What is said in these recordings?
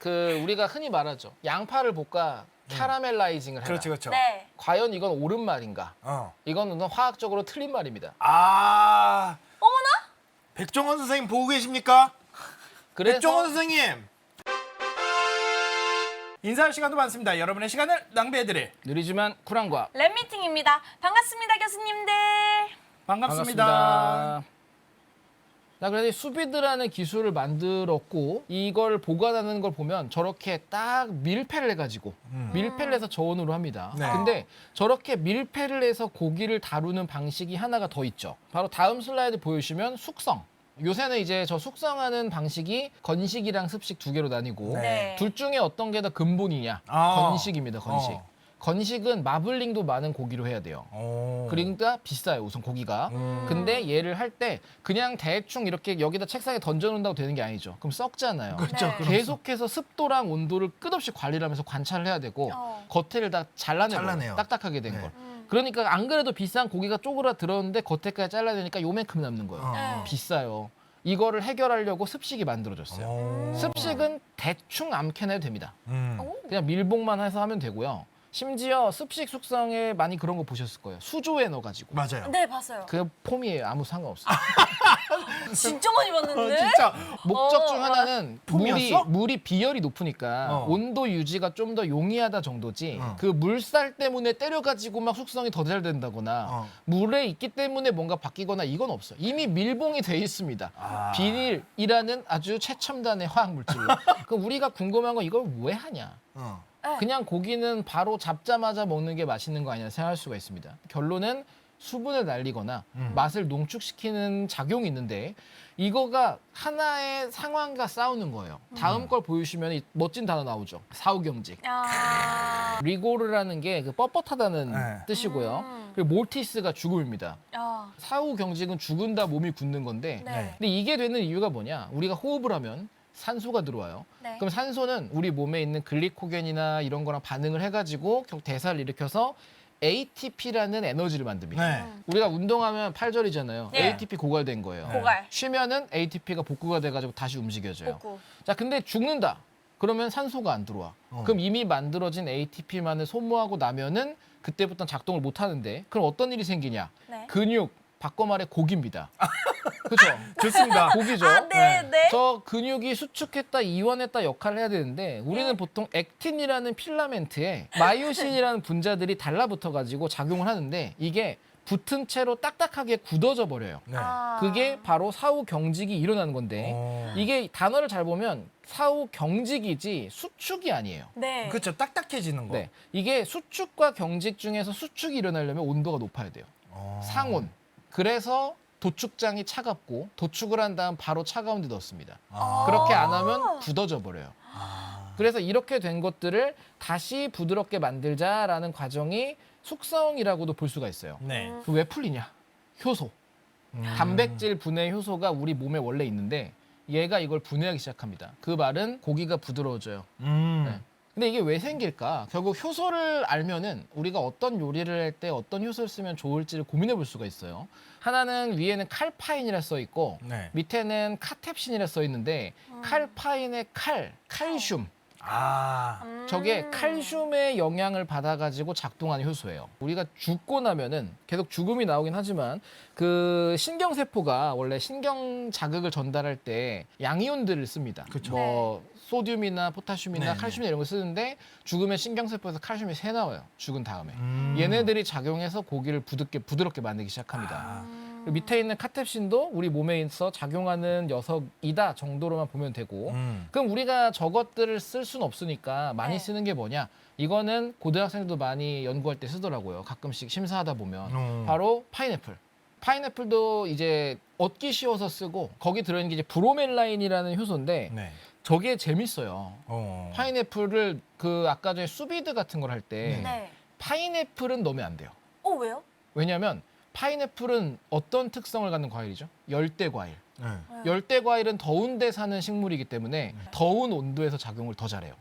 그 우리가 흔히 말하죠. 양파를 볶아 캐러멜라이징을 해라. 그렇죠, 그렇죠. 네. 과연 이건 옳은 말인가? 어. 이거는 화학적으로 틀린 말입니다. 아, 어머나? 백종원 선생님 보고 계십니까? 그래서 백종원 선생님. 인사할 시간도 많습니다. 여러분의 시간을 낭비해드릴 느리지만 쿨한과 랩미팅입니다. 반갑습니다, 교수님들. 반갑습니다. 자, 그래서 이 수비드라는 기술을 만들었고 이걸 보관하는 걸 보면 저렇게 딱 밀폐를 해가지고 밀폐를 해서 저온으로 합니다. 네. 근데 저렇게 밀폐를 해서 고기를 다루는 방식이 하나가 더 있죠. 바로 다음 슬라이드 보여주시면 숙성. 요새는 이제 저 숙성하는 방식이 건식이랑 습식 두 개로 나뉘고 네. 둘 중에 어떤 게 더 근본이냐? 건식입니다, 건식. 건식은 마블링도 많은 고기로 해야 돼요. 그러니까 비싸요, 우선 고기가. 근데 얘를 할 때 그냥 대충 이렇게 여기다 책상에 던져놓는다고 되는 게 아니죠. 그럼 썩잖아요. 그렇죠. 네. 계속해서 습도랑 온도를 끝없이 관리를 하면서 관찰을 해야 되고 겉에를 다 잘라내요. 잘라내요. 딱딱하게 된 네. 걸. 그러니까 안 그래도 비싼 고기가 쪼그라들었는데 겉에까지 잘라내니까 요만큼 남는 거예요. 네. 비싸요. 이거를 해결하려고 습식이 만들어졌어요. 오. 습식은 대충 암캐내도 됩니다. 오. 그냥 밀봉만 해서 하면 되고요. 심지어 습식 숙성에 많이 그런 거 보셨을 거예요. 수조에 넣어가지고. 맞아요. 네, 봤어요. 그 폼이에요. 아무 상관없어요. 진짜 많이 봤는데? 진짜. 목적 중 하나는 폼이었어? 물이 비열이 높으니까 온도 유지가 좀 더 용이하다 정도지 그 물살 때문에 때려가지고 막 숙성이 더 잘 된다거나 물에 있기 때문에 뭔가 바뀌거나 이건 없어요. 이미 밀봉이 돼 있습니다. 비닐이라는 아주 최첨단의 화학물질로. 그럼 우리가 궁금한 건 이걸 왜 하냐? 그냥 고기는 바로 잡자마자 먹는 게 맛있는 거 아니냐 생각할 수가 있습니다. 결론은 수분을 날리거나 맛을 농축시키는 작용이 있는데 이거가 하나의 상황과 싸우는 거예요. 다음 걸 보여주시면 이 멋진 단어 나오죠. 사후경직. 아. 리고르라는 게 그 뻣뻣하다는 네. 뜻이고요. 그리고 몰티스가 죽음입니다. 아. 사후경직은 죽은다 몸이 굳는 건데 네. 근데 이게 되는 이유가 뭐냐? 우리가 호흡을 하면 산소가 들어와요. 네. 그럼 산소는 우리 몸에 있는 글리코겐이나 이런 거랑 반응을 해가지고 결국 대사를 일으켜서 ATP라는 에너지를 만듭니다. 네. 우리가 운동하면 팔절이잖아요. 네. ATP 고갈된 거예요. 고갈. 쉬면은 ATP가 복구가 돼가지고 다시 움직여져요. 복구. 자, 근데 죽는다. 그러면 산소가 안 들어와. 그럼 이미 만들어진 ATP만을 소모하고 나면은 그때부터 작동을 못 하는데 그럼 어떤 일이 생기냐? 네. 근육, 바꿔 말해 고기입니다. 그렇죠? 좋습니다. 고기죠. 아, 네, 네. 저 근육이 수축했다, 이완했다 역할을 해야 되는데 우리는 보통 액틴이라는 필라멘트에 마이오신이라는 분자들이 달라붙어가지고 작용을 하는데 이게 붙은 채로 딱딱하게 굳어져 버려요. 네. 아. 그게 바로 사후 경직이 일어나는 건데 이게 단어를 잘 보면 사후 경직이지 수축이 아니에요. 네. 그렇죠. 딱딱해지는 거. 네, 이게 수축과 경직 중에서 수축이 일어나려면 온도가 높아야 돼요. 상온. 그래서 도축장이 차갑고 도축을 한 다음 바로 차가운 데 넣습니다. 그렇게 안 하면 굳어져 버려요. 그래서 이렇게 된 것들을 다시 부드럽게 만들자라는 과정이 숙성이라고도 볼 수가 있어요. 네. 왜 풀리냐? 효소. 단백질 분해 효소가 우리 몸에 원래 있는데 얘가 이걸 분해하기 시작합니다. 그 말은 고기가 부드러워져요. 네. 근데 이게 왜 생길까? 결국 효소를 알면은 우리가 어떤 요리를 할 때 어떤 효소를 쓰면 좋을지를 고민해 볼 수가 있어요. 하나는 위에는 칼파인이라 써 있고 네. 밑에는 카텝신이라 써 있는데 칼파인의 칼슘. 저게 칼슘의 영향을 받아가지고 작동하는 효소예요. 우리가 죽고 나면은 계속 죽음이 나오긴 하지만 그 신경세포가 원래 신경 자극을 전달할 때 양이온들을 씁니다. 그쵸. 뭐 소듐이나 포타슘이나 네, 칼슘이나 이런 걸 쓰는데 죽으면 신경세포에서 칼슘이 새 나와요. 죽은 다음에. 얘네들이 작용해서 고기를 부드럽게 만들기 시작합니다. 그리고 밑에 있는 카텝신도 우리 몸에 있어 작용하는 녀석이다 정도로만 보면 되고 그럼 우리가 저것들을 쓸 수는 없으니까 많이 네. 쓰는 게 뭐냐? 이거는 고등학생들도 많이 연구할 때 쓰더라고요. 가끔씩 심사하다 보면. 바로 파인애플. 파인애플도 이제 얻기 쉬워서 쓰고 거기 들어있는 게 이제 브로멜라인이라는 효소인데 네. 저게 재밌어요. 파인애플을 그 아까 전에 수비드 같은 걸 할 때 네. 파인애플은 넣으면 안 돼요. 왜요? 왜냐하면 파인애플은 어떤 특성을 갖는 과일이죠? 열대 과일. 네. 열대 과일은 더운 데 사는 식물이기 때문에 더운 온도에서 작용을 더 잘해요.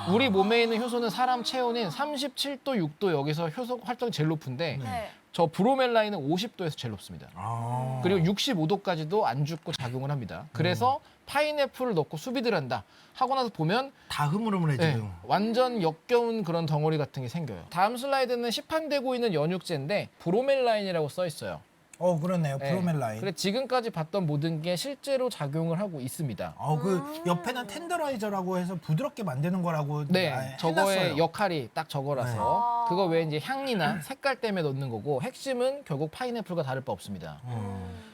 우리 몸에 있는 효소는 사람 체온인 37도, 6도 여기서 효소 활동이 제일 높은데 네. 저 브로멜라인은 50도에서 제일 높습니다. 아. 그리고 65도까지도 안 죽고 작용을 합니다. 그래서 파인애플을 넣고 수비를 한다 하고 나서 보면 다 흐물흐물해 네, 지금. 완전 역겨운 그런 덩어리 같은 게 생겨요. 다음 슬라이드는 시판되고 있는 연육제인데 브로멜라인이라고 써 있어요. 그러네요. 네. 브로멜라인. 그래 지금까지 봤던 모든 게 실제로 작용을 하고 있습니다. 그 옆에는 텐더라이저라고 해서 부드럽게 만드는 거라고 네, 해놨어요. 저거의 역할이 딱 저거라서 그거 외에 이제 향이나 색깔 때문에 넣는 거고 핵심은 결국 파인애플과 다를 바 없습니다.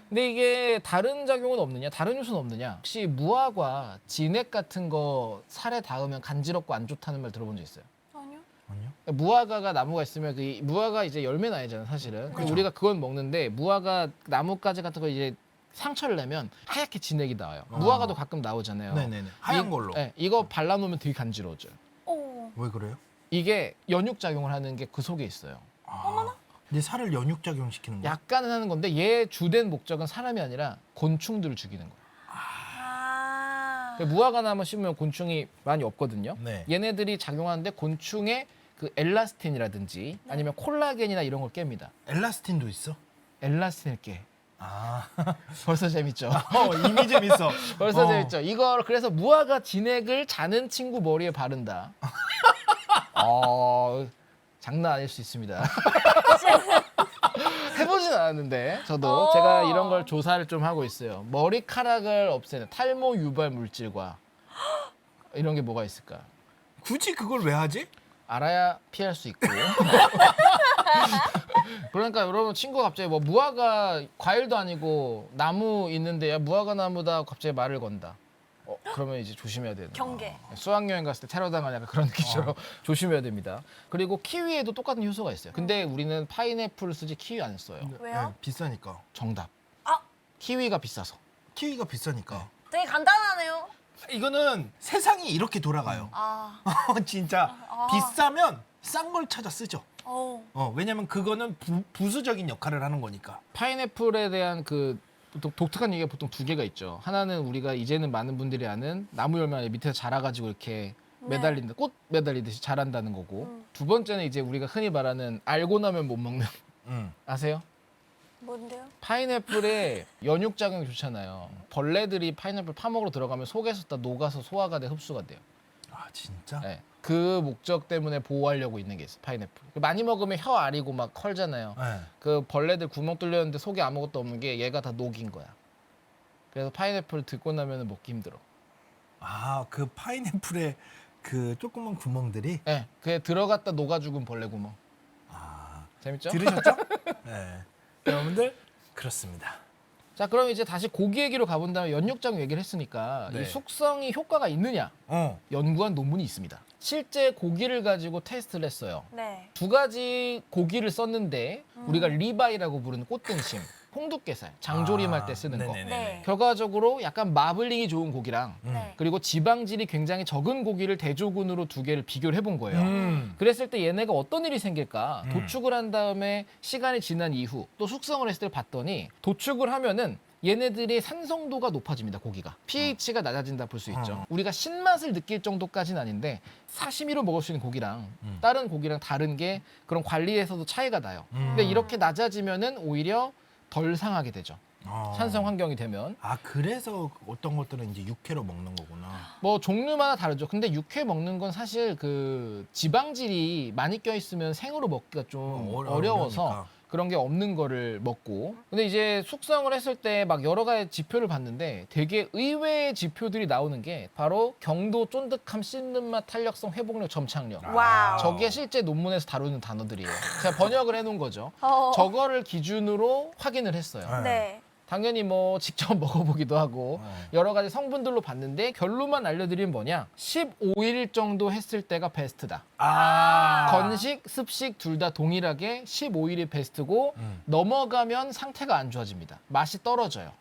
근데 이게 다른 작용은 없느냐? 다른 요소는 없느냐? 혹시 무화과, 진액 같은 거 살에 닿으면 간지럽고 안 좋다는 말 들어본 적 있어요? 아니요. 아니요? 무화과가 나무가 있으면 그 무화과 이제 열매 나잖아요, 사실은. 그리고 우리가 그건 먹는데 무화과 나뭇가지 같은 거 이제 상처를 내면 하얗게 진액이 나와요. 무화과도 가끔 나오잖아요. 네네네. 하얀 걸로. 네, 이거 발라놓으면 되게 간지러워져요. 오. 왜 그래요? 이게 연육 작용을 하는 게 그 속에 있어요. 근데 살을 연육작용 시키는 거야? 약간은 하는 건데 얘 주된 목적은 사람이 아니라 곤충들을 죽이는 거예요. 아. 무화과 나무 심으면 곤충이 많이 없거든요. 네. 얘네들이 작용하는데 곤충의 그 엘라스틴이라든지 아니면 콜라겐이나 이런 걸 깹니다. 엘라스틴도 있어? 엘라스틴을 깨. 아. 벌써 재밌죠? 이미 재밌어. 벌써 재밌죠? 이걸 그래서 무화과 진액을 자는 친구 머리에 바른다. 장난 아닐 수 있습니다. 해보진 않았는데 저도 제가 이런 걸 조사를 좀 하고 있어요. 머리카락을 없애는 탈모 유발 물질과 이런 게 뭐가 있을까? 굳이 그걸 왜 하지? 알아야 피할 수 있고. 그러니까 여러분 친구가 갑자기 뭐 무화과 과일도 아니고 나무 있는데 야 무화과 나무다 갑자기 말을 건다. 그러면 이제 조심해야 되는. 경계. 수학여행 갔을 때 테러 당한 약간 그런 느낌처럼 조심해야 됩니다. 그리고 키위에도 똑같은 효소가 있어요. 근데 우리는 파인애플을 쓰지 키위 안 써요. 왜요? 네, 비싸니까. 정답. 아. 키위가 비싸서. 키위가 비싸니까. 되게 간단하네요. 이거는 세상이 이렇게 돌아가요. 아. 진짜 비싸면 싼 걸 찾아 쓰죠. 왜냐면 그거는 부수적인 역할을 하는 거니까. 파인애플에 대한 그 보통 독특한 얘기가 보통 두 개가 있죠. 하나는 우리가 이제는 많은 분들이 아는 나무 열매 밑에서 자라가지고 이렇게 매달린다, 꽃 매달리듯이 자란다는 거고. 두 번째는 이제 우리가 흔히 말하는 알고 나면 못 먹는. 아세요? 뭔데요? 파인애플에 연육 작용이 좋잖아요. 벌레들이 파인애플 파먹으러 들어가면 속에서 다 녹아서 소화가 돼 흡수가 돼요. 아 진짜? 네. 그 목적 때문에 보호하려고 있는 게 있어요. 파인애플. 많이 먹으면 혀 아리고 막 컬잖아요. 네. 그 벌레들 구멍 뚫렸는데 속에 아무것도 없는 게 얘가 다 녹인 거야. 그래서 파인애플 듣고 나면 먹기 힘들어. 그 파인애플의 그 조그만 구멍들이 네, 그게 들어갔다 녹아 죽은 벌레 구멍. 재밌죠? 들으셨죠? 네. 여러분들 그렇습니다. 자, 그럼 이제 다시 고기 얘기로 가본다면 연육작용 얘기를 했으니까 네. 이 숙성이 효과가 있느냐? 연구한 논문이 있습니다. 실제 고기를 가지고 테스트를 했어요. 네. 두 가지 고기를 썼는데 우리가 리바이라고 부르는 꽃등심, 홍두깨살, 장조림할 때 쓰는 거. 네네네. 네. 결과적으로 약간 마블링이 좋은 고기랑 네. 그리고 지방질이 굉장히 적은 고기를 대조군으로 두 개를 비교를 해본 거예요. 그랬을 때 얘네가 어떤 일이 생길까? 도축을 한 다음에 시간이 지난 이후 또 숙성을 했을 때 봤더니 도축을 하면은 얘네들이 산성도가 높아집니다, 고기가. pH가 낮아진다 볼 수 있죠. 우리가 신맛을 느낄 정도까지는 아닌데 사시미로 먹을 수 있는 고기랑 다른 고기랑 다른 게 그런 관리에서도 차이가 나요. 근데 이렇게 낮아지면은 오히려 덜 상하게 되죠. 산성 환경이 되면. 그래서 어떤 것들은 이제 육회로 먹는 거구나. 뭐 종류마다 다르죠. 근데 육회 먹는 건 사실 그 지방질이 많이 껴있으면 생으로 먹기가 좀 어려워서 어려우니까. 그런 게 없는 거를 먹고. 근데 이제 숙성을 했을 때 막 여러 가지 지표를 봤는데 되게 의외의 지표들이 나오는 게 바로 경도, 쫀득함, 씹는 맛, 탄력성, 회복력, 점착력. 와우. 저게 실제 논문에서 다루는 단어들이에요. 제가 번역을 해놓은 거죠. 어. 저거를 기준으로 확인을 했어요. 네. 당연히 뭐 직접 먹어보기도 하고 여러 가지 성분들로 봤는데 결론만 알려드리면 뭐냐? 15일 정도 했을 때가 베스트다. 건식, 습식 둘 다 동일하게 15일이 베스트고 넘어가면 상태가 안 좋아집니다. 맛이 떨어져요.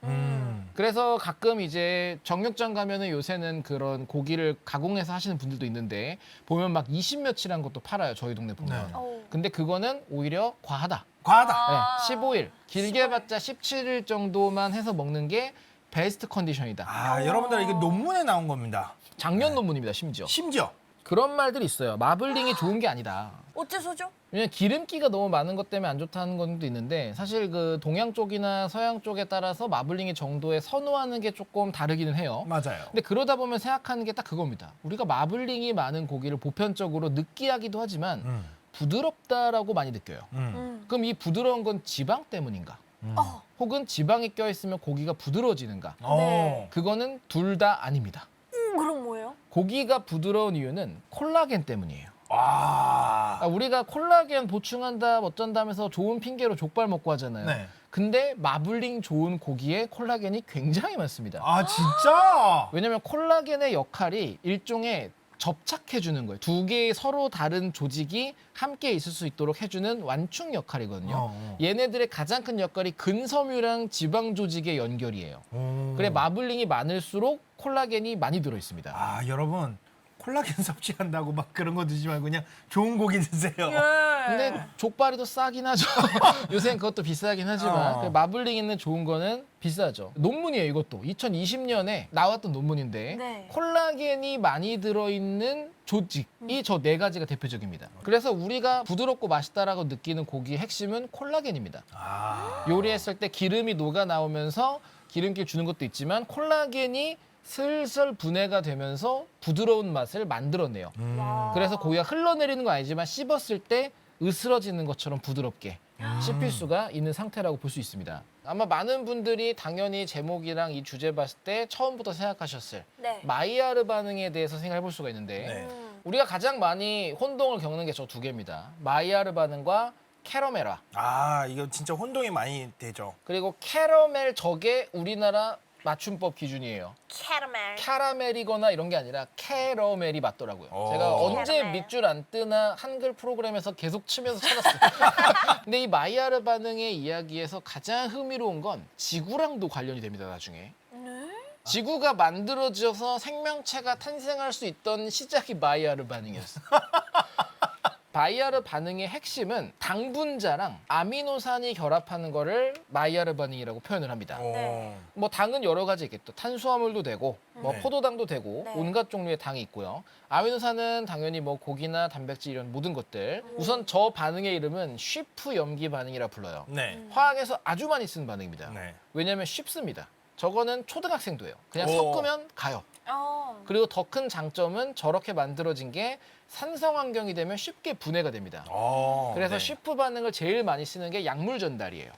그래서 가끔 이제 정육점 가면은 요새는 그런 고기를 가공해서 하시는 분들도 있는데 보면 막 20며칠한 것도 팔아요. 저희 동네 보면. 네. 오. 근데 그거는 오히려 과하다. 과하다. 네, 15일. 길게 봤자 17일 정도만 해서 먹는 게 베스트 컨디션이다. 여러분들 이게 논문에 나온 겁니다. 작년 논문입니다, 심지어. 심지어 그런 말들이 있어요. 마블링이 좋은 게 아니다. 어째서죠? 왜냐면 기름기가 너무 많은 것 때문에 안 좋다는 것도 있는데 사실 그 동양 쪽이나 서양 쪽에 따라서 마블링의 정도에 선호하는 게 조금 다르기는 해요. 맞아요. 근데 그러다 보면 생각하는 게 딱 그겁니다. 우리가 마블링이 많은 고기를 보편적으로 느끼하기도 하지만 부드럽다라고 많이 느껴요. 그럼 이 부드러운 건 지방 때문인가? 어. 혹은 지방이 껴있으면 고기가 부드러워지는가? 네. 그거는 둘 다 아닙니다. 그럼 뭐예요? 고기가 부드러운 이유는 콜라겐 때문이에요. 아. 우리가 콜라겐 보충한다 어쩐다 하면서 좋은 핑계로 족발 먹고 하잖아요. 네. 근데 마블링 좋은 고기에 콜라겐이 굉장히 많습니다. 아 진짜? 왜냐면 콜라겐의 역할이 일종의 접착해주는 거예요. 두 개의 서로 다른 조직이 함께 있을 수 있도록 해주는 완충 역할이거든요. 얘네들의 가장 큰 역할이 근섬유랑 지방 조직의 연결이에요. 그래 마블링이 많을수록 콜라겐이 많이 들어있습니다. 아 여러분 콜라겐 섭취한다고 막 그런 거 드시지 말고 그냥 좋은 고기 드세요. 근데 족발이 더 싸긴 하죠. 요새는 그것도 비싸긴 하지만 그 마블링 있는 좋은 거는 비싸죠. 논문이에요 이것도. 2020년에 나왔던 논문인데 네. 콜라겐이 많이 들어있는 조직이 저 네 가지가 대표적입니다. 그래서 우리가 부드럽고 맛있다라고 느끼는 고기의 핵심은 콜라겐입니다. 아. 요리했을 때 기름이 녹아 나오면서 기름기 주는 것도 있지만 콜라겐이 슬슬 분해가 되면서 부드러운 맛을 만들어내요. 그래서 고기가 흘러내리는 건 아니지만 씹었을 때 으스러지는 것처럼 부드럽게 씹힐 수가 있는 상태라고 볼 수 있습니다. 아마 많은 분들이 당연히 제목이랑 이 주제 봤을 때 처음부터 생각하셨을 네. 마이야르 반응에 대해서 생각해 볼 수가 있는데 네. 우리가 가장 많이 혼동을 겪는 게 저 두 개입니다. 마이야르 반응과 캐러멜화. 아 이거 진짜 혼동이 많이 되죠. 그리고 캐러멜 저게 우리나라 맞춤법 기준이에요. 캐러멜. 캐러멜이거나 이런 게 아니라 캐러멜이 맞더라고요. 오. 제가 언제 캐러멜. 밑줄 안 뜨나 한글 프로그램에서 계속 치면서 찾았어요. 근데 이 마이야르 반응의 이야기에서 가장 흥미로운 건 지구랑도 관련이 됩니다, 나중에. 네? 지구가 만들어져서 생명체가 탄생할 수 있던 시작이 마이야르 반응이었어요. 마이야르 반응의 핵심은 당분자랑 아미노산이 결합하는 거를 마이야르 반응이라고 표현을 합니다. 네. 뭐 당은 여러 가지 있겠죠. 탄수화물도 되고 뭐 네. 포도당도 되고 네. 온갖 종류의 당이 있고요. 아미노산은 당연히 뭐 고기나 단백질 이런 모든 것들. 우선 저 반응의 이름은 쉬프 염기 반응이라 불러요. 네. 화학에서 아주 많이 쓰는 반응입니다. 네. 왜냐하면 쉽습니다. 저거는 초등학생도 해요. 그냥 오. 섞으면 가요. 어. 그리고 더 큰 장점은 저렇게 만들어진 게 산성 환경이 되면 쉽게 분해가 됩니다. 그래서 네. 쉬프 반응을 제일 많이 쓰는 게 약물 전달이에요.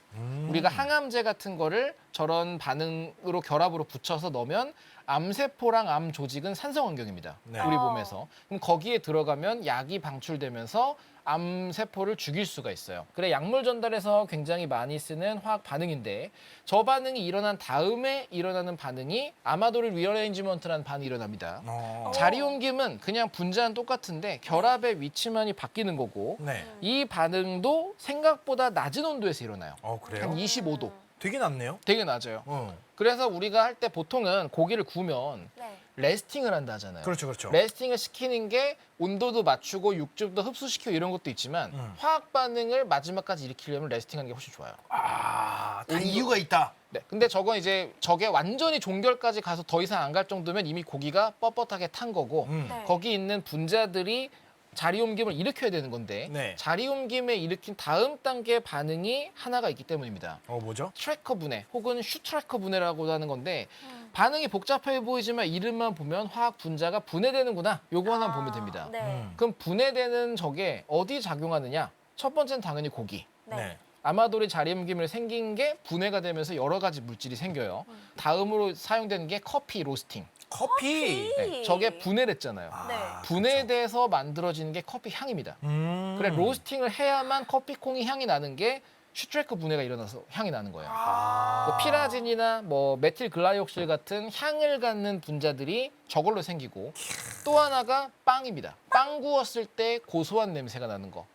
우리가 항암제 같은 거를 저런 반응으로 결합으로 붙여서 넣으면 암세포랑 암 조직은 산성 환경입니다. 네. 우리 몸에서. 그럼 거기에 들어가면 약이 방출되면서 암세포를 죽일 수가 있어요. 그래 약물 전달에서 굉장히 많이 쓰는 화학 반응인데 저 반응이 일어난 다음에 일어나는 반응이 아마도르 리어레인지먼트라는 반응이 일어납니다. 자리 옮김은 그냥 분자는 똑같은데 결합의 위치만이 바뀌는 거고 네. 이 반응도 생각보다 낮은 온도에서 일어나요. 그래요? 한 25도. 되게 낮네요. 되게 낮아요. 그래서 우리가 할 때 보통은 고기를 구우면 네. 레스팅을 한다 하잖아요. 그렇죠, 그렇죠. 레스팅을 시키는 게 온도도 맞추고 육즙도 흡수시키고 이런 것도 있지만 화학 반응을 마지막까지 일으키려면 레스팅하는 게 훨씬 좋아요. 다 이유가 있다. 네. 근데 저건 이제 저게 완전히 종결까지 가서 더 이상 안 갈 정도면 이미 고기가 뻣뻣하게 탄 거고 네. 거기 있는 분자들이 자리 옮김을 일으켜야 되는 건데 네. 자리 옮김에 일으킨 다음 단계 반응이 하나가 있기 때문입니다. 뭐죠? 트래커 분해 혹은 슈트래커 분해라고 하는 건데 반응이 복잡해 보이지만 이름만 보면 화학 분자가 분해되는구나. 요거 하나 보면 됩니다. 네. 그럼 분해되는 저게 어디 작용하느냐? 첫 번째는 당연히 고기. 네. 아마도르 자리 옮김을 생긴 게 분해가 되면서 여러 가지 물질이 생겨요. 다음으로 사용되는 게 커피 로스팅. 커피. 네, 저게 분해를 했잖아요. 네. 분해돼서 만들어지는 게 커피 향입니다. 그래 로스팅을 해야만 커피콩이 향이 나는 게 슈트래커 분해가 일어나서 향이 나는 거예요. 뭐 피라진이나 뭐 메틸 글라이옥실 같은 향을 갖는 분자들이 저걸로 생기고 또 하나가 빵입니다. 빵 구웠을 때 고소한 냄새가 나는 거.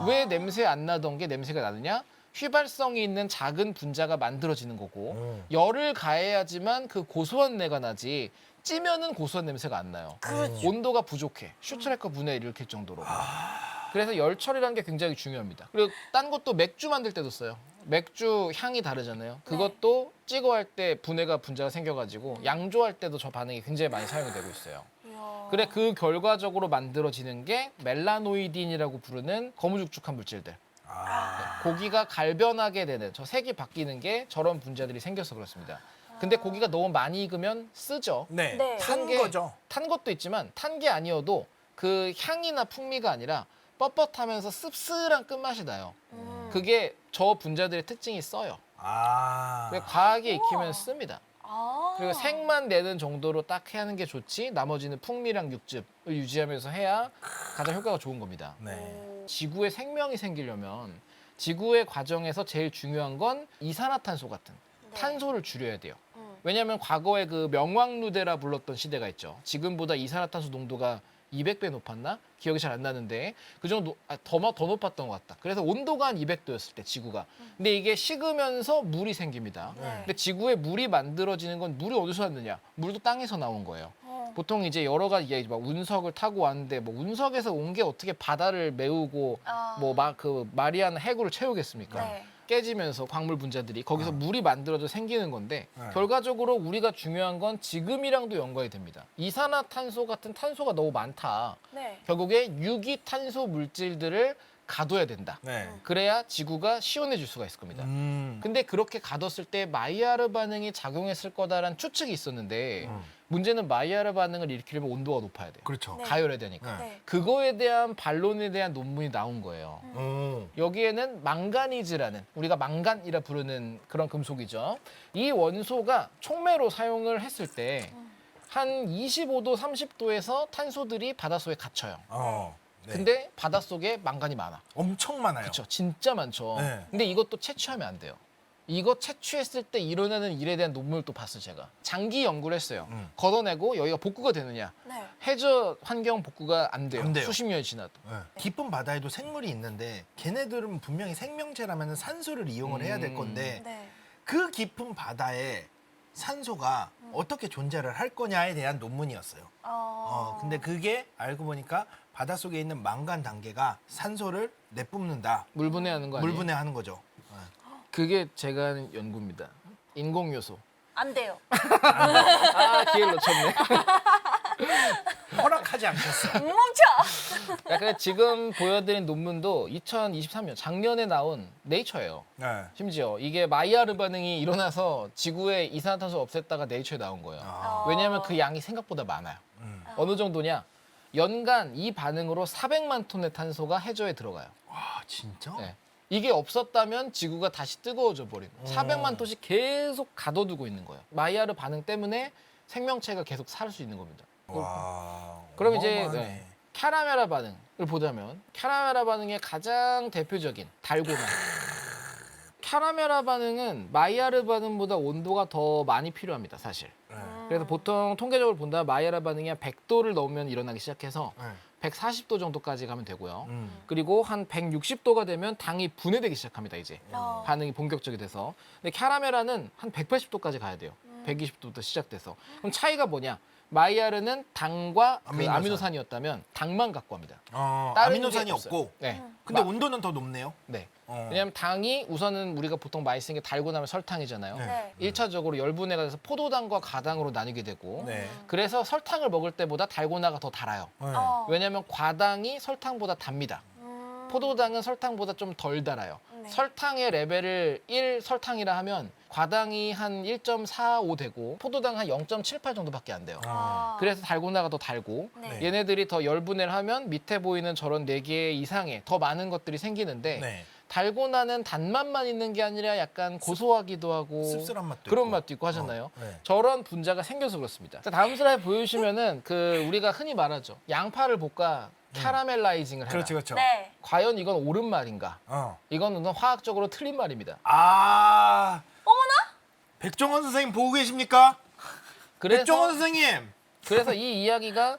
왜 냄새 안 나던 게 냄새가 나느냐? 휘발성이 있는 작은 분자가 만들어지는 거고 열을 가해야지만 그 고소한 내가 나지 찌면은 고소한 냄새가 안 나요. 그렇죠. 온도가 부족해. 슈트래커 분해를 일으킬 정도로. 그래서 열 처리라는 게 굉장히 중요합니다. 그리고 딴 것도 맥주 만들 때도 써요. 맥주 향이 다르잖아요. 그것도 찌거 할 때 분자가 생겨가지고 양조할 때도 저 반응이 굉장히 많이 사용이 되고 있어요. 이야. 이야. 그래 그 결과적으로 만들어지는 게 멜라노이딘이라고 부르는 거무죽죽한 물질들. 고기가 갈변하게 되는 저 색이 바뀌는 게 저런 분자들이 생겨서 그렇습니다. 근데 고기가 너무 많이 익으면 쓰죠. 네. 네. 탄 게 거죠. 탄 것도 있지만 탄 게 아니어도 그 향이나 풍미가 아니라 뻣뻣하면서 씁쓸한 끝맛이 나요. 그게 저 분자들의 특징이 써요. 그래서 과하게 익히면 씁니다. 아. 그리고 색만 내는 정도로 딱 해야 하는 게 좋지 나머지는 풍미랑 육즙을 유지하면서 해야 가장 효과가 좋은 겁니다. 네. 지구에 생명이 생기려면 지구의 과정에서 제일 중요한 건 이산화탄소 같은 네. 탄소를 줄여야 돼요. 왜냐하면 과거에 그 명왕누대라 불렀던 시대가 있죠. 지금보다 이산화탄소 농도가 200배 높았나? 기억이 잘 안 나는데 그 정도 더 높았던 것 같다. 그래서 온도가 한 200도였을 때 지구가. 근데 이게 식으면서 물이 생깁니다. 네. 근데 지구에 물이 만들어지는 건 물이 어디서 왔느냐? 물도 땅에서 나온 거예요. 어. 보통 이제 여러 가지 이야기 막 운석을 타고 왔는데 뭐 운석에서 온 게 어떻게 바다를 메우고 아. 뭐 막 그 마리아나 해구를 채우겠습니까? 네. 깨지면서 광물 분자들이 거기서 물이 만들어져 생기는 건데 네. 결과적으로 우리가 중요한 건 지금이랑도 연관이 됩니다. 이산화탄소 같은 탄소가 너무 많다. 네. 결국에 유기탄소 물질들을 가둬야 된다. 네. 그래야 지구가 시원해질 수가 있을 겁니다. 근데 그렇게 가뒀을 때 마이야르 반응이 작용했을 거다라는 추측이 있었는데 문제는 마이야르 반응을 일으키려면 온도가 높아야 돼요. 그렇죠. 네. 가열해야 되니까. 네. 그거에 대한 반론에 대한 논문이 나온 거예요. 여기에는 망가니즈라는 우리가 망간이라 부르는 그런 금속이죠. 이 원소가 촉매로 사용을 했을 때 한 25도, 30도에서 탄소들이 바닷속에 갇혀요. 네. 근데 바닷속에 망간이 많아. 엄청 많아요. 그렇죠. 진짜 많죠. 네. 근데 이것도 채취하면 안 돼요. 이거 채취했을 때 일어나는 일에 대한 논문을 또 봤어요, 제가. 장기 연구를 했어요. 걷어내고 여기가 복구가 되느냐. 네. 해저 환경 복구가 안 돼요. 안 돼요. 수십 년이 지나도. 네. 깊은 바다에도 생물이 있는데 걔네들은 분명히 생명체라면 산소를 이용을 해야 될 건데 네. 그 깊은 바다에 산소가 어떻게 존재를 할 거냐에 대한 논문이었어요. 근데 그게 알고 보니까 바닷속에 있는 망간 단계가 산소를 내뿜는다. 물 분해하는 거 아니에요? 물 분해하는 거죠. 그게 제가 하는 연구입니다. 인공 요소. 안 돼요. 아, 기회를 놓쳤네. 허락하지 않겠어. 멈춰. 그러니까 지금 보여드린 논문도 2023년 작년에 나온 네이처예요. 네. 심지어 이게 마이야르 반응이 일어나서 지구에 이산화탄소 없앴다가 네이처에 나온 거예요. 왜냐하면 그 양이 생각보다 많아요. 어느 정도냐? 연간 이 반응으로 400만 톤의 탄소가 해저에 들어가요. 와 진짜? 네. 이게 없었다면 지구가 다시 뜨거워져 버린 거예요. 400만 톤씩 계속 가둬두고 있는 거예요. 마이야르 반응 때문에 생명체가 계속 살 수 있는 겁니다. 와. 그럼 이제 어마어마하네. 네. 캐라메라 반응을 보자면 캐라메라 반응의 가장 대표적인 달고나. 캐라메라 반응은 마이야르 반응보다 온도가 더 많이 필요합니다, 사실. 네. 그래서 보통 통계적으로 본다면 마이야르 반응이 한 100도를 넘으면 일어나기 시작해서 네. 140도 정도까지 가면 되고요. 음. 그리고 한 160도가 되면 당이 분해되기 시작합니다, 이제. 어. 반응이 본격적이 돼서. 근데 캐라메라는 한 180도까지 가야 돼요. 120도부터 시작돼서. 그럼 차이가 뭐냐? 마이야르는 당과 그 아미노산. 아미노산이었다면 당만 갖고 합니다. 다른 아미노산이 게 없어요. 없고. 네. 근데 온도는 더 높네요. 네. 어. 왜냐하면 당이 우선은 우리가 보통 많이 쓰는 게 달고 나면 설탕이잖아요. 네. 네. 일차적으로 열분해가 돼서 포도당과 가당으로 나뉘게 되고 네. 그래서 설탕을 먹을 때보다 달고나가 더 달아요. 네. 왜냐하면 과당이 설탕보다 답니다. 포도당은 설탕보다 좀 덜 달아요. 네. 설탕의 레벨을 1 설탕이라 하면 과당이 한 1.45 되고 포도당 한 0.78 정도밖에 안 돼요. 그래서 달고나가 더 달고 네. 얘네들이 더 열분해를 하면 밑에 보이는 저런 4개 이상의 더 많은 것들이 생기는데 네. 달고나는 단맛만 있는 게 아니라 약간 고소하기도 하고 씁쓸한 맛도 그런 있고. 맛도 있고 하잖아요. 네. 저런 분자가 생겨서 그렇습니다. 자, 다음 슬라이드 보여주시면은 그 우리가 흔히 말하죠. 양파를 볶아 캐러멜라이징을 해라. 그렇죠, 그렇죠. 네. 과연 이건 옳은 말인가? 어. 이거는 화학적으로 틀린 말입니다. 아. 어머나? 백종원 선생님 보고 계십니까? 그래서 백종원 선생님. 그래서 이 이야기가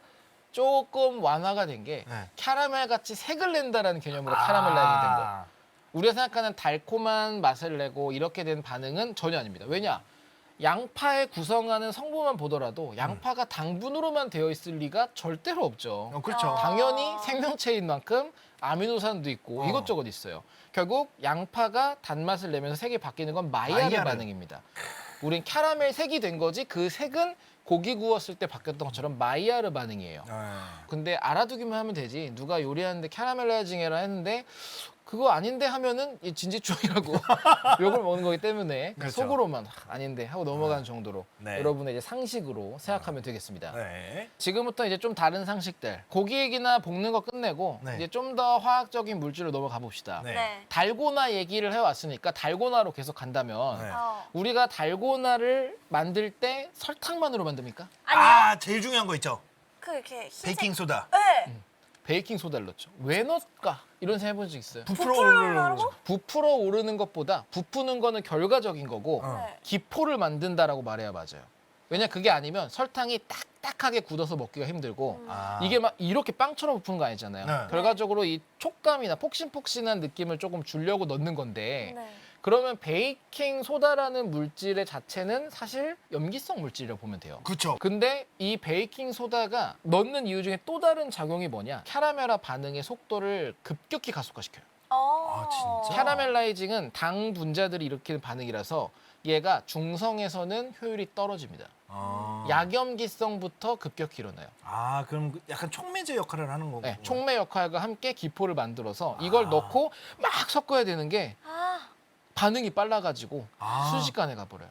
조금 완화가 된 게 네. 캐러멜 같이 색을 낸다라는 개념으로 캐러멜라이징이 된 거예요. 우리가 생각하는 달콤한 맛을 내고 이렇게 된 반응은 전혀 아닙니다. 왜냐? 양파에 구성하는 성분만 보더라도 양파가 당분으로만 되어 있을 리가 절대로 없죠. 그렇죠. 당연히 생명체인 만큼 아미노산도 있고 이것저것 있어요. 결국 양파가 단맛을 내면서 색이 바뀌는 건 마이야르 마이야르. 반응입니다. 우린 캐러멜 색이 된 거지 그 색은 고기 구웠을 때 바뀌었던 것처럼 마이야르 반응이에요. 네. 근데 알아두기만 하면 되지. 누가 요리하는데 캐러멜라이징 해라 했는데 그거 아닌데 하면은 이 진지충이라고 욕을 먹는 거기 때문에 그렇죠. 속으로만 아닌데 하고 넘어가는 정도로 네. 여러분의 이제 상식으로 생각하면 되겠습니다. 네. 지금부터 이제 좀 다른 상식들. 고기 얘기나 볶는 거 끝내고 네. 이제 좀 더 화학적인 물질로 넘어가 봅시다. 네. 네. 달고나 얘기를 해왔으니까 달고나로 계속 간다면 네. 우리가 달고나를 만들 때 설탕만으로 만듭니까? 아니요. 아, 제일 중요한 거 있죠. 그 이렇게 흰색. 베이킹 소다. 네. 베이킹 소다를 넣죠. 왜 넣을까? 이런 생각 해본 적 있어요. 부풀어 부풀려고? 오르는 부풀어 오르는 것보다 부푸는 거는 결과적인 거고 네. 기포를 만든다라고 말해야 맞아요. 왜냐 그게 아니면 설탕이 딱딱하게 굳어서 먹기가 힘들고 아. 이게 막 이렇게 빵처럼 부푸는 거 아니잖아요. 네. 결과적으로 이 촉감이나 폭신폭신한 느낌을 조금 주려고 넣는 건데 네. 그러면 베이킹 소다라는 물질의 자체는 사실 염기성 물질이라고 보면 돼요. 그렇죠. 근데 이 베이킹 소다가 넣는 이유 중에 또 다른 작용이 뭐냐? 캐러멜화 반응의 속도를 급격히 가속화시켜요. 아, 진짜? 캐러멜라이징은 당 분자들이 일으키는 반응이라서 얘가 중성에서는 효율이 떨어집니다. 아. 약염기성부터 급격히 일어나요. 아, 그럼 약간 촉매제 역할을 하는 거고. 네, 촉매 역할과 함께 기포를 만들어서 이걸 아. 넣고 막 섞어야 되는 게 아, 반응이 빨라가지고 아. 순식간에 가버려요.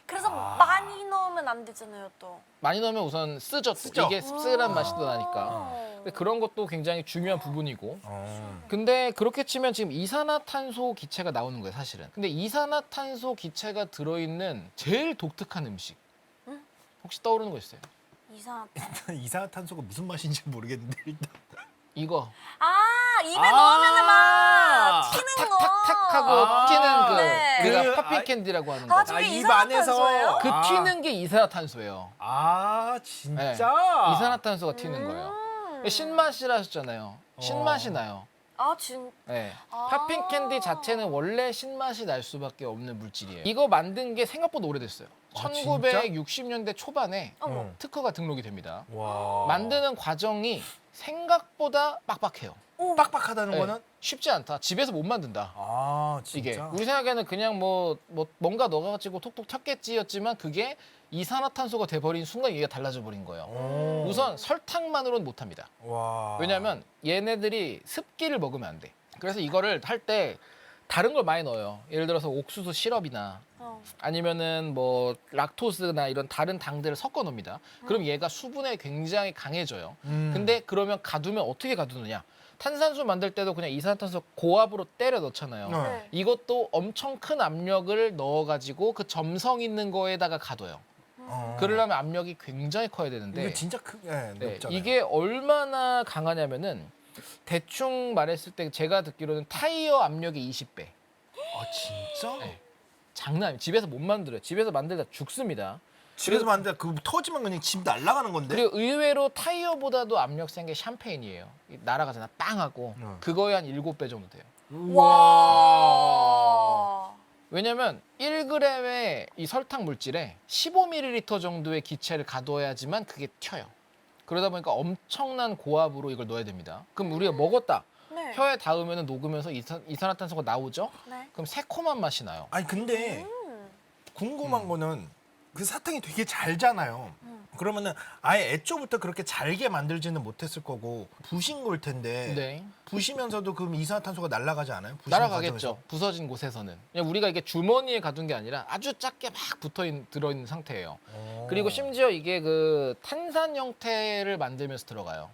그래서 아. 많이 넣으면 안 되잖아요, 또. 많이 넣으면 우선 쓰죠. 쓰죠. 이게 씁쓸한 맛이 더 나니까. 오. 근데 그런 것도 굉장히 중요한 부분이고. 어. 근데 그렇게 치면 지금 이산화탄소 기체가 나오는 거예요, 사실은. 근데 이산화탄소 기체가 들어있는 제일 독특한 음식. 응? 혹시 떠오르는 거 있어요? 이상하다. 이산화탄소가 무슨 맛인지 모르겠는데 일단. 이거 입에 아. 넣으면은 막 튀는 거. 탁탁탁 하고 아. 튀는 그 네. 우리가 그, 파핀 아, 캔디라고 하는 거. 아, 저게 입 이산화탄소예요? 안에서 그 아. 튀는 게 이산화탄소예요. 아, 진짜? 네. 이산화탄소가 튀는 거예요. 음. 신맛이라 하셨잖아요. 신맛이 나요. 아, 진. 네. 아. 팝핀 캔디 자체는 원래 신맛이 날 수밖에 없는 물질이에요. 이거 만든 게 생각보다 오래됐어요. 아, 1960년대 초반에 어머. 응. 특허가 등록이 됩니다. 와. 만드는 과정이 생각보다 빡빡해요. 오. 빡빡하다는 네. 거는? 쉽지 않다. 집에서 못 만든다. 아, 진짜? 이게 우리 생각에는 그냥 뭐 뭔가 넣어가지고 톡톡 튀었겠지였지만 그게 이산화탄소가 돼버린 순간 얘가 달라져 버린 거예요. 오. 우선 설탕만으로는 못합니다. 와. 왜냐하면 얘네들이 습기를 먹으면 안 돼. 그래서 이거를 할 때 다른 걸 많이 넣어요. 예를 들어서 옥수수 시럽이나 아니면은 뭐 락토스나 이런 다른 당들을 섞어 놓습니다. 그럼 얘가 수분에 굉장히 강해져요. 근데 그러면 가두면 어떻게 가두느냐? 탄산수 만들 때도 그냥 이산화탄소 고압으로 때려 넣잖아요. 네. 이것도 엄청 큰 압력을 넣어가지고 그 점성 있는 거에다가 가둬요. 어. 그러려면 압력이 굉장히 커야 되는데 이거 진짜 네, 네, 높잖아요. 이게 얼마나 강하냐면은 대충 말했을 때 제가 듣기로는 타이어 압력이 20배. 아, 진짜? 네. 장난 아니에요. 집에서 못 만들어요. 집에서 만들다 죽습니다. 집에서 만든 그 터지면 그냥 집 날아가는 건데. 그리고 의외로 타이어보다도 압력 센 게 샴페인이에요. 날아가잖아. 빵 하고. 그거에 한 7배 정도 돼요. 와. 왜냐면 1g의 이 설탕 물질에 15ml 정도의 기체를 가둬야지만 그게 튀어요. 그러다 보니까 엄청난 고압으로 이걸 넣어야 됩니다. 그럼 우리가 먹었다. 네. 혀에 닿으면 녹으면서 이산화탄소가 나오죠? 네. 그럼 새콤한 맛이 나요. 아니 근데 궁금한 거는 그 사탕이 되게 잘잖아요. 그러면은 아예 애초부터 그렇게 잘게 만들지는 못했을 거고 부신 걸 텐데 네. 부시면서도 그럼 이산화탄소가 날아가지 않아요? 부시는 날아가겠죠. 과정에서? 부서진 곳에서는. 그냥 우리가 이게 주머니에 가둔 게 아니라 아주 작게 막 들어있는 상태예요. 오. 그리고 심지어 이게 그 탄산 형태를 만들면서 들어가요.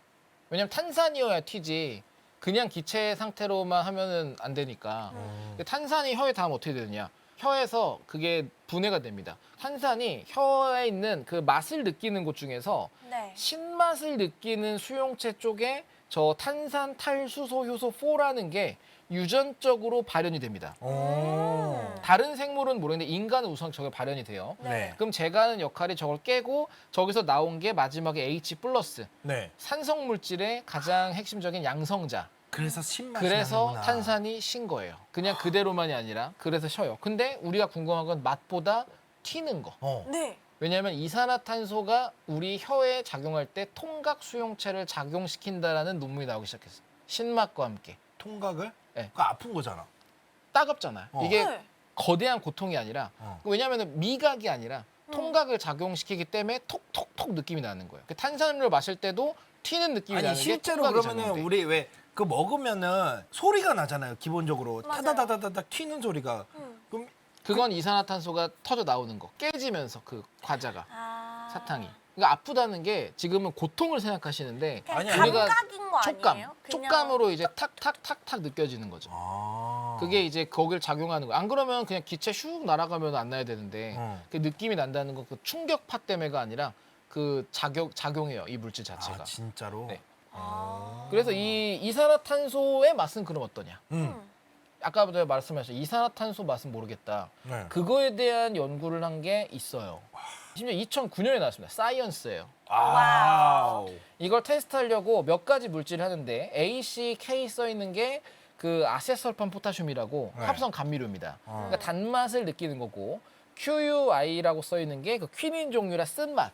왜냐면 탄산이어야 튀지. 그냥 기체 상태로만 하면은 안 되니까. 근데 탄산이 혀에 닿으면 어떻게 되느냐? 혀에서 그게 분해가 됩니다. 탄산이 혀에 있는 그 맛을 느끼는 곳 중에서 네. 신맛을 느끼는 수용체 쪽에 저 탄산 탈수소 효소 4라는 게 유전적으로 발현이 됩니다. 오. 다른 생물은 모르겠는데 인간은 우선 저게 발현이 돼요. 네. 그럼 제가 하는 역할이 저걸 깨고 저기서 나온 게 마지막에 H 플러스 네. 산성 물질의 가장 핵심적인 양성자. 그래서 신맛이 그래서 나는구나. 탄산이 신 거예요. 그냥 그대로만이 아니라 그래서 쉬어요. 근데 우리가 궁금한 건 맛보다 튀는 거. 네. 왜냐하면 이산화탄소가 우리 혀에 작용할 때 통각 수용체를 작용시킨다라는 논문이 나오기 시작했어요. 신맛과 함께. 통각을? 네. 그거 아픈 거잖아. 따갑잖아요. 어. 이게 네. 거대한 고통이 아니라 어. 왜냐하면 미각이 아니라 통각을 작용시키기 때문에 톡톡톡 느낌이 나는 거예요. 그 탄산음료를 마실 때도 튀는 느낌이 아니 나는 게 실제로 통각이 그러면은 작용돼. 우리 왜 그 먹으면은 소리가 나잖아요. 기본적으로 맞아요. 타다다다다닥 튀는 소리가. 그럼 그건 이산화탄소가 터져 나오는 거. 깨지면서 그 과자가 사탕이. 아. 그러니까 아프다는 게 지금은 고통을 생각하시는데 그냥 아니야. 우리가 감각인 거 촉감, 아니에요? 그냥 촉감으로 이제 탁탁탁탁 느껴지는 거죠. 아. 그게 이제 거길 작용하는 거예요. 안 그러면 그냥 기체 슉 날아가면 안 나야 되는데 그 느낌이 난다는 건 그 충격파 때문에가 아니라 그 작용해요. 이 물질 자체가. 아 진짜로. 네. 아. 그래서 이 이산화탄소의 맛은 그럼 어떠냐? 음. 아까부터 말씀하셨죠. 이산화탄소 맛은 모르겠다. 네. 그거에 대한 연구를 한 게 있어요. 심지어 2009년에 나왔습니다. 사이언스예요. 와우. 이걸 테스트하려고 몇 가지 물질을 하는데 ACK 써 있는 게 그 아세설판 포타슘이라고 네. 합성 감미료입니다. 그러니까 단맛을 느끼는 거고 QUI라고 써 있는 게 그 퀴닌 종류라 쓴맛,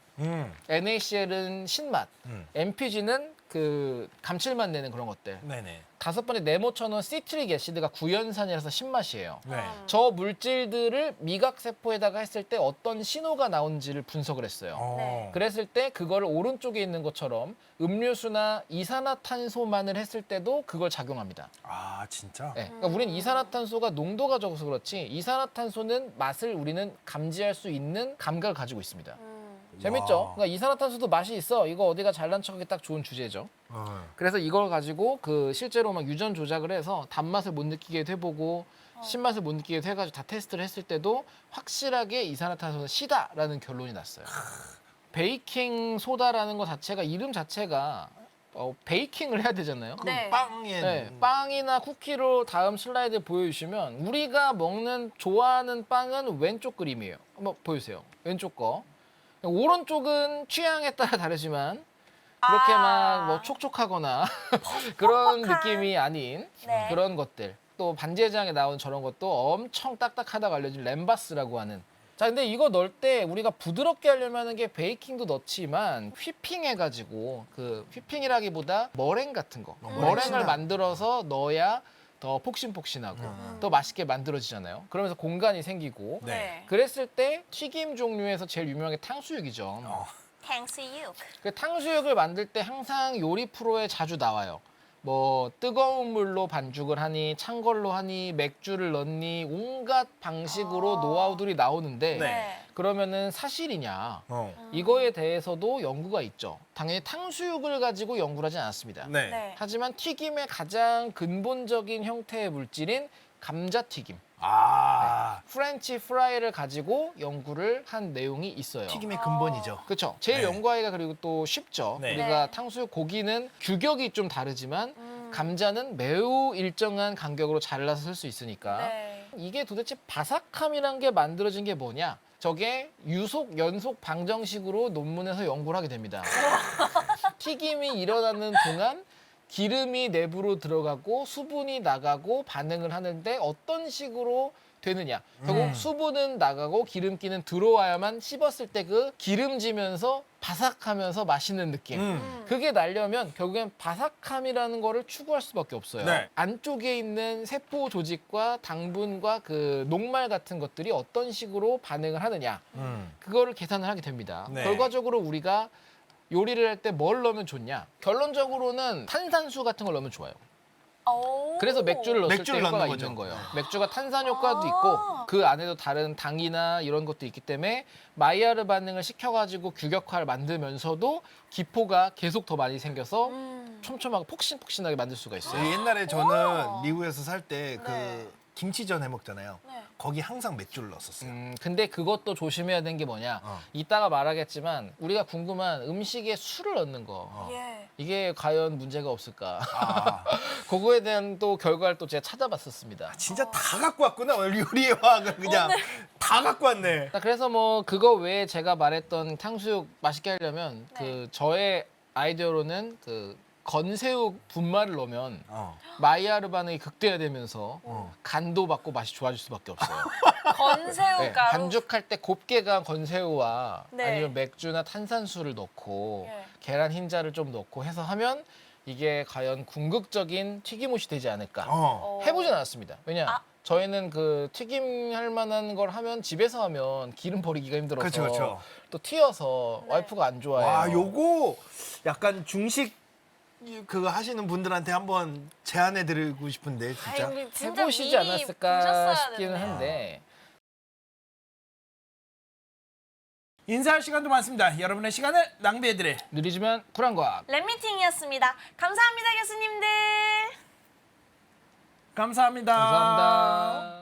NaCl은 신맛, MPG는 그 감칠맛 내는 그런 것들. 네네. 5번에 네모천원 시트릭 애시드가 구연산이라서 신맛이에요. 네. 저 물질들을 미각 세포에다가 했을 때 어떤 신호가 나오는지를 분석을 했어요. 네. 그랬을 때 그거를 오른쪽에 있는 것처럼 음료수나 이산화탄소만을 했을 때도 그걸 작용합니다. 아 진짜. 네. 그러니까 우리는 이산화탄소가 농도가 적어서 그렇지 이산화탄소는 맛을 우리는 감지할 수 있는 감각을 가지고 있습니다. 재밌죠? 와. 그러니까 이산화탄소도 맛이 있어. 이거 어디가 잘난 척하기 딱 좋은 주제죠. 그래서 이걸 가지고 그 실제로 막 유전 조작을 해서 단맛을 못 느끼게 해보고 신맛을 못 느끼게 해가지고 다 테스트를 했을 때도 확실하게 이산화탄소는 시다라는 결론이 났어요. 베이킹 소다라는 것 자체가 이름 자체가 베이킹을 해야 되잖아요. 네. 빵에. 네, 빵이나 쿠키로 다음 슬라이드 보여주시면 우리가 먹는 좋아하는 빵은 왼쪽 그림이에요. 한번 보여주세요. 왼쪽 거. 오른쪽은 취향에 따라 다르지만 그렇게 막 뭐 촉촉하거나 그런 퍽퍽한. 느낌이 아닌 네. 그런 것들. 또 반제장에 나온 저런 것도 엄청 딱딱하다고 알려진 램바스라고 하는. 자, 근데 이거 넣을 때 우리가 부드럽게 하려면 하는 게 베이킹도 넣지만 휘핑해가지고 그 휘핑이라기보다 머랭 같은 거. 머랭을 머랭. 만들어서 넣어야 더 폭신폭신하고 더 맛있게 만들어지잖아요. 그러면서 공간이 생기고. 네. 그랬을 때 튀김 종류에서 제일 유명한 게 탕수육이죠. 탕수육. 그 탕수육을 만들 때 항상 요리 프로에 자주 나와요. 뭐 뜨거운 물로 반죽을 하니 찬 걸로 하니 맥주를 넣니 온갖 방식으로 노하우들이 나오는데 네. 그러면은 사실이냐? 이거에 대해서도 연구가 있죠. 당연히 탕수육을 가지고 연구를 하진 않았습니다. 네. 네. 하지만 튀김의 가장 근본적인 형태의 물질인 감자튀김, 아. 프렌치 프라이를 가지고 연구를 한 내용이 있어요. 튀김의 근본이죠. 그렇죠. 제일 네. 연구하기가 그리고 또 쉽죠. 네. 우리가 네. 탕수육 고기는 규격이 좀 다르지만 감자는 매우 일정한 간격으로 잘라서 쓸 수 있으니까 네. 이게 도대체 바삭함이란 게 만들어진 게 뭐냐? 저게 유속, 연속, 방정식으로 논문에서 연구를 하게 됩니다. 튀김이 일어나는 동안 기름이 내부로 들어가고 수분이 나가고 반응을 하는데 어떤 식으로 되느냐. 결국 수분은 나가고 기름기는 들어와야만 씹었을 때 그 기름지면서 바삭하면서 맛있는 느낌. 그게 나려면 결국엔 바삭함이라는 거를 추구할 수밖에 없어요. 네. 안쪽에 있는 세포 조직과 당분과 그 녹말 같은 것들이 어떤 식으로 반응을 하느냐. 그거를 계산을 하게 됩니다. 네. 결과적으로 우리가 요리를 할 때 뭘 넣으면 좋냐? 결론적으로는 탄산수 같은 걸 넣으면 좋아요. 오. 그래서 맥주를 넣었을 맥주를 때 효과가 넣는 거죠. 있는 거예요. 맥주가 탄산 효과도 아. 있고 그 안에도 다른 당이나 이런 것도 있기 때문에 마이야르 반응을 시켜가지고 규격화를 만들면서도 기포가 계속 더 많이 생겨서 촘촘하고 폭신폭신하게 만들 수가 있어요. 옛날에 저는 우와. 미국에서 살 때 그 네. 김치전 해 먹잖아요. 네. 거기 항상 맥주를 넣었었어요. 근데 그것도 조심해야 되는 게 뭐냐? 이따가 말하겠지만 우리가 궁금한 음식에 술을 넣는 거. 예. 이게 과연 문제가 없을까? 아, 그거에 대한 또 결과를 또 제가 찾아봤었습니다. 진짜 다 갖고 왔구나. 오늘 요리의 화학을 그냥 다 갖고 왔네. 자, 그래서 뭐 그거 외에 제가 말했던 탕수육 맛있게 하려면 네. 그 저의 아이디어로는 그 건새우 분말을 넣으면 어. 마이야르 반응이 극대화되면서 간도 받고 맛이 좋아질 수밖에 없어요. 건새우 네, 가루. 반죽할 때 곱게 간 건새우와 네. 아니면 맥주나 탄산수를 넣고 예. 계란 흰자를 좀 넣고 해서 하면 이게 과연 궁극적인 튀김옷이 되지 않을까. 어. 해보진 않았습니다. 왜냐? 아. 저희는 그 튀김할 만한 걸 하면 집에서 하면 기름 버리기가 힘들어서 그렇죠, 그렇죠. 또 튀어서 네. 와이프가 안 좋아해요. 와, 요거 약간 중식 그거 하시는 분들한테 한번 제안해 드리고 싶은데 진짜. 아이, 우리 진짜 해보시지 미리 않았을까 보셨어야 싶기는 되는데. 한데 인사할 시간도 많습니다. 여러분의 시간을 낭비해 드릴 느리지만 쿨한 과학. 랩미팅이었습니다. 감사합니다, 교수님들. 감사합니다. 감사합니다.